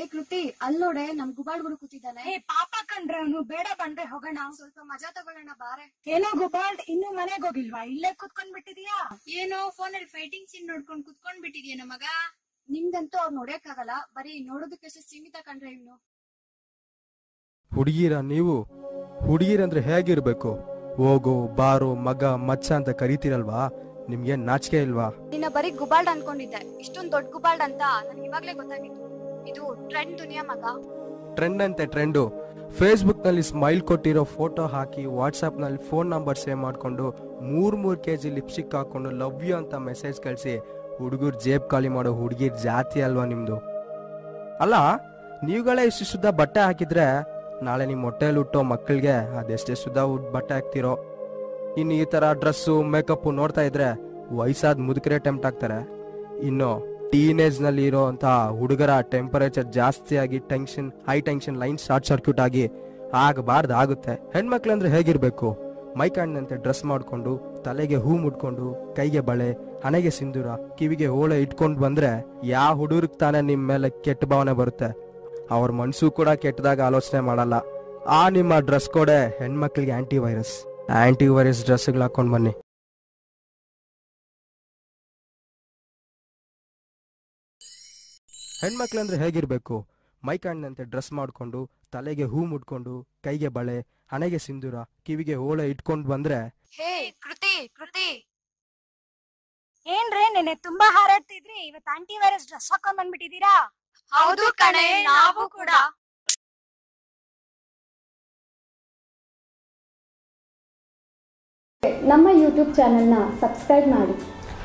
ಏ ಕೃತಿ, ಅಲ್ ನೋಡೆ ನಮ್ ಗುಬಾಳ್ಗುಡು ಕೂತಿದ್ದಾನೆ. ಏ ಪಾಪ ಕಣ್ರೆ ಅವನು, ಬೇಡ ಬಂದ್ರೆ ಹೋಗೋಣ, ಸ್ವಲ್ಪ ಮಜಾ ತಗೊಳ್ಳೋಣ ಬಾರೆ. ಏನೋ ಗುಬಾಲ್ಡ್, ಇನ್ನು ಮನೆಗ್ ಹೋಗಿಲ್ವಾ? ಇಲ್ಲೇ ಕುತ್ಕೊಂಡ್ ಬಿಟ್ಟಿದೀಯಾ? ಏನೋ ಫೋನಲ್ಲಿ ಫೈಟಿಂಗ್ ಸೀನ್ ನೋಡ್ಕೊಂಡ್ ಕುತ್ಕೊಂಡ್ ಬಿಟ್ಟಿದ್ಯೇನೋ ಮಗ. ನಿಮ್ದಂತೂ ಅವ್ರು ನೋಡಕ್ಕಾಗಲ್ಲ, ಬರೀ ನೋಡೋದಕ್ಕಷ್ಟೇ ಸೀಮಿತ ಕಣ್ರೆ ಇವ್ನು. ಹುಡುಗಿರ ನೀವು? ಹುಡುಗಿರಂದ್ರೆ ಹೇಗಿರ್ಬೇಕು? ಹೋಗೋ ಬಾರೋ ಮಗ ಮಚ್ಚ ಅಂತ ಕರಿತೀರಲ್ವಾ, ನಿಮ್ಗೆ ನಾಚಿಕೆ ಇಲ್ವಾ? ನಿನ್ನ ಬರೀ ಗುಬಾಲ್ಡ್ ಅನ್ಕೊಂಡಿದ್ದೆ, ಇಷ್ಟೊಂದ್ ದೊಡ್ಡ ಗುಬಾಲ್ಡ್ ಅಂತ ನನ್ಗೆ ಇವಾಗ್ಲೇ ಗೊತ್ತಾಗಿತ್ತು. ಇದು ಟ್ರೆಂಡ್ ದುನಿಯಾ ಮಗ. ಟ್ರೆಂಡ್ ಅಂತೆ ಟ್ರೆಂಡು. ಫೇಸ್ಬುಕ್ ನಲ್ಲಿ ಸ್ಮೈಲ್ ಕೊಟ್ಟಿರೋ ಫೋಟೋ ಹಾಕಿ ವಾಟ್ಸ್ಆಪ್ ನಲ್ಲಿ ಫೋನ್ ನಂಬರ್ ಸೇವ್ ಮಾಡ್ಕೊಂಡು 3 kg ಲಿಪ್ಸ್ಟಿಕ್ ಹಾಕೊಂಡು ಲವ್ ಯು ಅಂತ ಮೆಸೇಜ್ ಕಳಿಸಿ ಹುಡುಗರು ಜೇಬ್ ಖಾಲಿ ಮಾಡೋ ಹುಡುಗಿರ್ ಜಾತಿ ಅಲ್ವಾ ನಿಮ್ದು? ಅಲ್ಲ, ನೀವುಗಳೇ ಇಷ್ಟು ಶುದ್ಧ ಬಟ್ಟೆ ಹಾಕಿದ್ರೆ ನಾಳೆ ನಿಮ್ಮ ಹೊಟ್ಟೆಯಲ್ಲಿ ಹುಟ್ಟೋ ಮಕ್ಕಳಿಗೆ ಅದೆಷ್ಟೇ ಶುದ್ಧ ಬಟ್ಟೆ ಹಾಕ್ತಿರೋ. ಇನ್ನು ಈ ತರ ಡ್ರೆಸ್ಸು ಮೇಕಪ್ ನೋಡ್ತಾ ಇದ್ರೆ ವಯಸ್ಸಾದ ಮುದುಕರೇ ಟೆಂಪ್ಟ್ ಆಗ್ತಾರೆ. ಇನ್ನು ಟೀನೇಜ್ ನಲ್ಲಿ ಇರೋಂತ ಹುಡುಗರ ಟೆಂಪರೇಚರ್ ಜಾಸ್ತಿ ಆಗಿ high tension line short circuit ಆಗಿ ಆಗಬಾರ್ದು ಆಗುತ್ತೆ. ಹೆಣ್ಮಕ್ಳಂದ್ರೆ ಹೇಗಿರ್ಬೇಕು? ಮೈ ಕಾಣ್ದಂತೆ ಡ್ರೆಸ್ ಮಾಡ್ಕೊಂಡು, ತಲೆಗೆ ಹೂ ಮುಡ್ಕೊಂಡು, ಕೈಗೆ ಬಳೆ, ಹಣೆಗೆ ಸಿಂಧೂರ, ಕಿವಿಗೆ ಓಳೆ ಇಟ್ಕೊಂಡು ಬಂದ್ರೆ ಯಾವ ಹುಡುಗರಿಗೆ ತಾನೇ ನಿಮ್ ಮೇಲೆ ಕೆಟ್ಟ ಭಾವನೆ ಬರುತ್ತೆ? ಅವ್ರ ಮನ್ಸು ಕೂಡ ಕೆಟ್ಟದಾಗ ಆಲೋಚನೆ ಮಾಡಲ್ಲ. ಆ ನಿಮ್ಮ ಡ್ರೆಸ್ ಕೋಡೆ ಹೆಣ್ಮಕ್ಳಿಗೆ ಆಂಟಿ ವೈರಸ್ ಡ್ರೆಸ್ಗಳು ಹಾಕೊಂಡ್ ಬನ್ನಿ. ಹೆಣ್ಮಕ್ಳಂದ್ರೆ ಹೇಗಿರ್ಬೇಕು? ಮೈ ಕಾಣ್ದಂತೆ ಡ್ರೆಸ್ ಮಾಡ್ಕೊಂಡು, ತಲೆಗೆ ಹೂ ಮುಡ್ಕೊಂಡು, ಕೈಗೆ ಬಳೆ, ಹಣೆಗೆ ಸಿಂಧೂರ, ಕಿವಿಗೆ ಓಳೆ ಇಟ್ಕೊಂಡು ಬಂದ್ರೆ. ಹೇ ಕೃತಿ, ಏನ್ರೇ ನೆನೆ ತುಂಬಾ ಹಾರಾಡ್ತಿದ್ರಿ, ಇವತ್ತು ಆಂಟಿ ವೈರಸ್ ಡ್ರೆಸ್ ಹಾಕೊಂಡ್ ಬಂದ್ಬಿಟ್ಟಿದೀರಾ? ಹೌದು ಕಣೆ, ನಾವು ಕೂಡ. ನಮ್ಮ ಯೂಟ್ಯೂಬ್ ಚಾನೆಲ್ನ ಸಬ್ಸ್ಕ್ರೈಬ್ ಮಾಡಿ.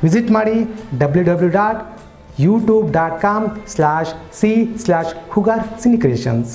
ವಿಸಿಟ್ ಮಾಡಿ www.youtube.com/c/hugar Cine Creations.